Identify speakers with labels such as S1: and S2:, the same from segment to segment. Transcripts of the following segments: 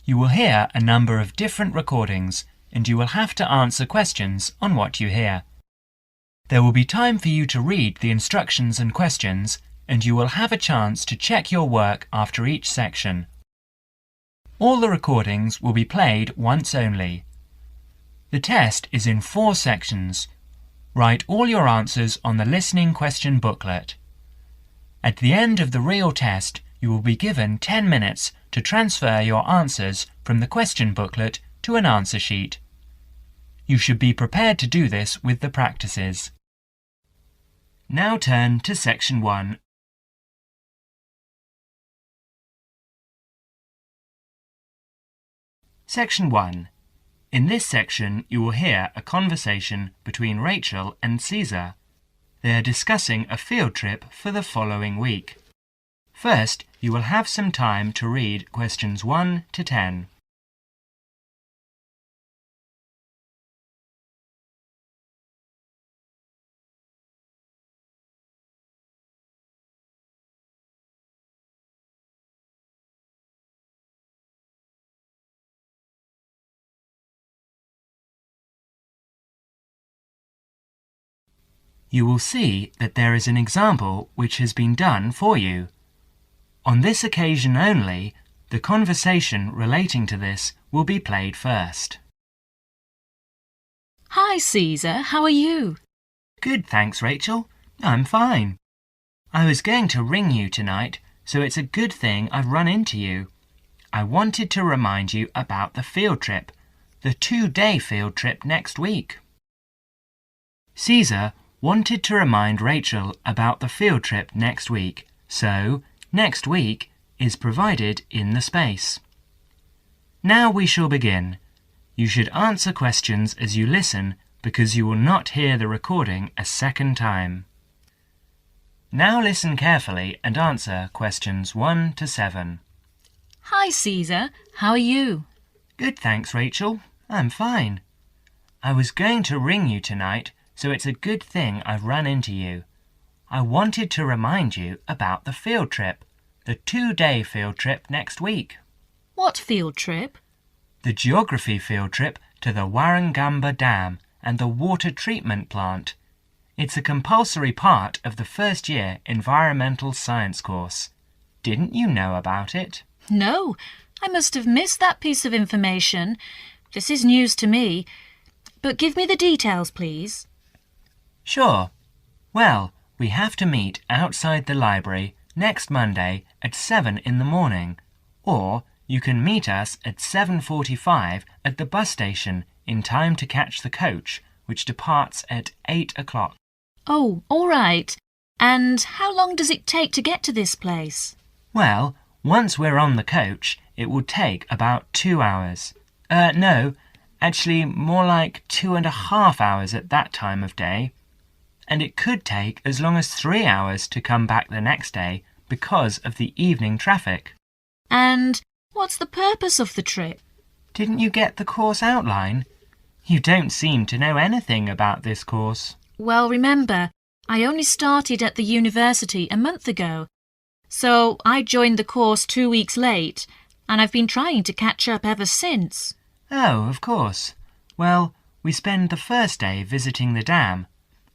S1: You will hear a number of different recordings and you will have to answer questions on what you hear. There will be time for you to read the instructions and questions, and you will have a chance to check your work after each section. All the recordings will be played once only. The test is in 4 sections. Write all your answers on the listening question booklet. At the end of the real test, you will be given 10 minutes to transfer your answers from the question booklet to an answer sheet. You should be prepared to do this with the practices. Now turn to Section 1. Section 1. In this section, you will hear a conversation between Rachel and Caesar. They are discussing a field trip for the following week. First, you will have some time to read questions 1 to 10. You will see that there is an example which has been done for you. On this occasion only, the conversation relating to this will be played first.
S2: Hi, Caesar. How are you?
S1: Good, thanks, Rachel. I'm fine. I was going to ring you tonight, so it's a good thing I've run into you. I wanted to remind you about the field trip, the 2-day field trip next week. Caesar wanted to remind Rachel about the field trip next week, so next week is provided in the space. Now we shall begin. You should answer questions as you listen because you will not hear the recording a second time. Now listen carefully and answer questions 1 to 7.
S2: Hi, Caesar. How are you?
S1: Good, thanks, Rachel. I'm fine. I was going to ring you tonight, so it's a good thing I've run into you. I wanted to remind you about the field trip, the 2-day field trip next week.
S2: What field trip?
S1: The geography field trip to the Warragamba Dam and the water treatment plant. It's a compulsory part of the first-year environmental science course. Didn't you know about it?
S2: No, I must have missed that piece of information. This is news to me. But give me the details, please.
S1: Sure. Well, we have to meet outside the library next Monday at 7 in the morning, or you can meet us at 7:45 at the bus station in time to catch the coach, which departs at 8 o'clock.
S2: Oh, all right. And how long does it take to get to this place?
S1: Well, once we're on the coach, it will take about 2 hours. No, actually more like 2.5 hours at that time of day. And it could take as long as 3 hours to come back the next day because of the evening traffic.
S2: And what's the purpose of the trip?
S1: Didn't you get the course outline? You don't seem to know anything about this course.
S2: Well, remember, I only started at the university a month ago, so I joined the course 2 weeks late, and I've been trying to catch up ever since.
S1: Oh, of course. Well, we spend the first day visiting the dam.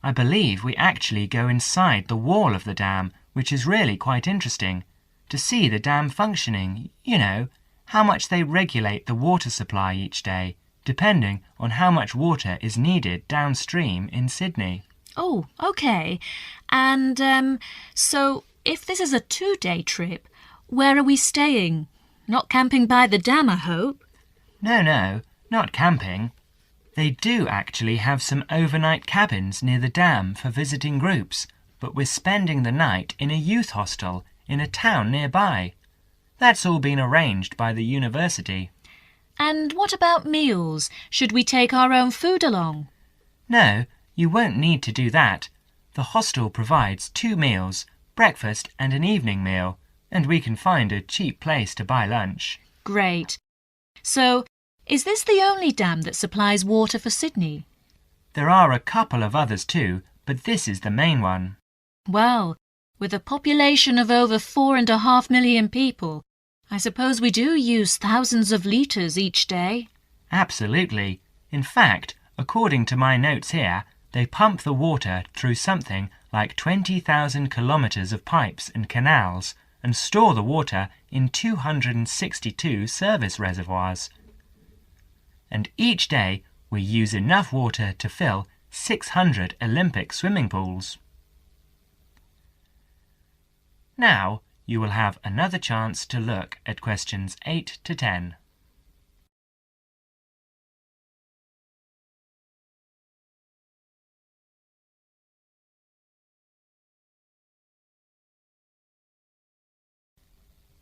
S1: I believe we actually go inside the wall of the dam, which is really quite interesting, to see the dam functioning, you know, how much they regulate the water supply each day, depending on how much water is needed downstream in Sydney.
S2: Oh, OK. And, so if this is a 2-day trip, where are we staying? Not camping by the dam, I hope?
S1: No, not camping. They do actually have some overnight cabins near the dam for visiting groups, but we're spending the night in a youth hostel in a town nearby. That's all been arranged by the university.
S2: And what about meals? Should we take our own food along?
S1: No, you won't need to do that. The hostel provides 2 meals, breakfast and an evening meal, and we can find a cheap place to buy lunch.
S2: Great. So, is this the only dam that supplies water for Sydney?
S1: There are a couple of others too, but this is the main one.
S2: Well, with a population of over 4.5 million people, I suppose we do use thousands of litres each day.
S1: Absolutely. In fact, according to my notes here, they pump the water through something like 20,000 kilometres of pipes and canals and store the water in 262 service reservoirs. And each day we use enough water to fill 600 Olympic swimming pools. Now you will have another chance to look at questions 8 to 10.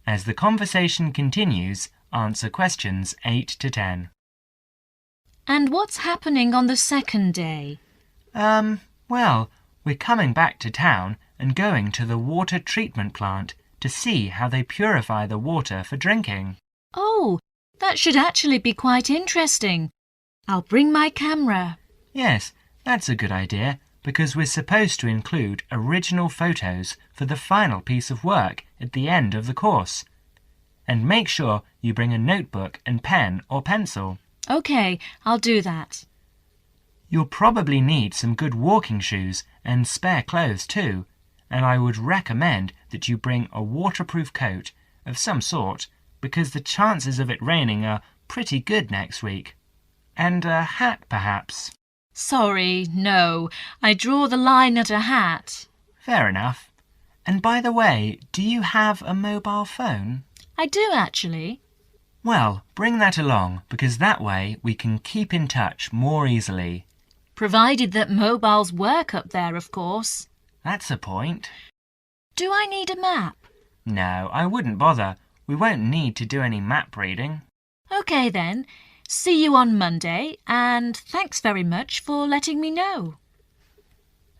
S1: As the conversation continues, answer questions 8 to 10.
S2: And what's happening on the second day?
S1: Well, we're coming back to town and going to the water treatment plant to see how they purify the water for drinking.
S2: Oh, that should actually be quite interesting. I'll bring my camera.
S1: Yes, that's a good idea, because we're supposed to include original photos for the final piece of work at the end of the course. And make sure you bring a notebook and pen or pencil.
S2: OK, I'll do that.
S1: You'll probably need some good walking shoes and spare clothes too, and I would recommend that you bring a waterproof coat of some sort, because the chances of it raining are pretty good next week. And a hat, perhaps.
S2: Sorry, no. I draw the line at a hat.
S1: Fair enough. And by the way, do you have a mobile phone?
S2: I do, actually.
S1: Well, bring that along, because that way we can keep in touch more easily.
S2: Provided that mobiles work up there, of course.
S1: That's a point.
S2: Do I need a map?
S1: No, I wouldn't bother. We won't need to do any map reading.
S2: OK then. See you on Monday, and thanks very much for letting me know.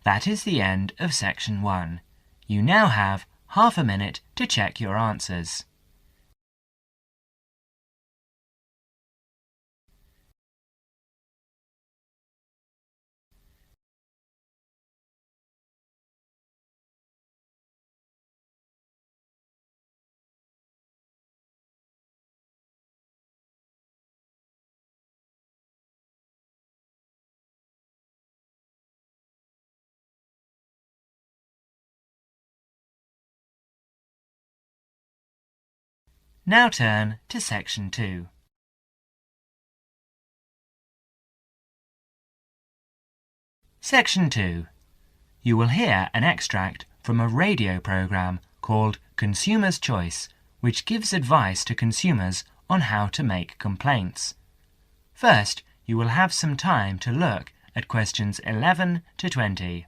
S1: That is the end of section 1. You now have half a minute to check your answers. Now turn to section 2. Section 2. You will hear an extract from a radio program called Consumer's Choice, which gives advice to consumers on how to make complaints. First, you will have some time to look at questions 11 to 20.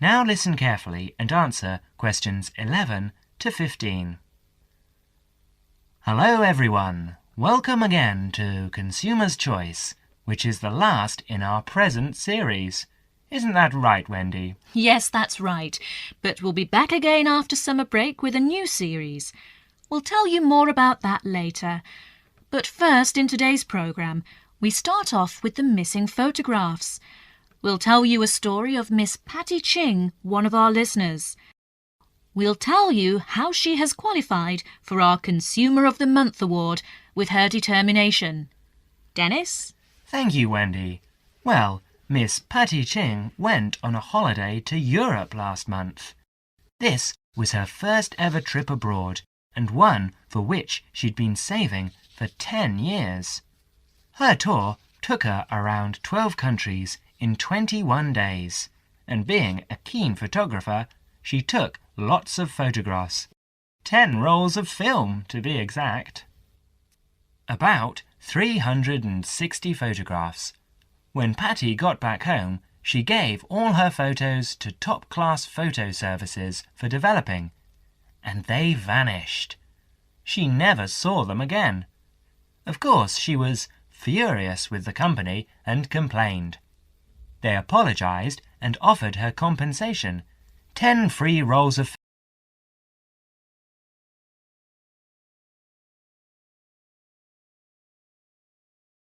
S1: Now listen carefully and answer questions 11 to 15. Hello everyone! Welcome again to Consumer's Choice, which is the last in our present series. Isn't that right, Wendy?
S2: Yes, that's right. But we'll be back again after summer break with a new series. We'll tell you more about that later. But first, in today's programme, we start off with the missing photographs. We'll tell you a story of Miss Patty Ching, one of our listeners. We'll tell you how she has qualified for our Consumer of the Month award with her determination. Dennis?
S1: Thank you, Wendy. Well, Miss Patty Ching went on a holiday to Europe last month. This was her first ever trip abroad, and one for which she'd been saving for 10 years. Her tour took her around 12 countries in 21 days, and being a keen photographer, she took lots of photographs. 10 rolls of film, to be exact. About 360 photographs. When Patty got back home, she gave all her photos to top-class photo services for developing, and they vanished. She never saw them again. Of course, she was furious with the company and complained. They apologized and offered her compensation, 10 free rolls of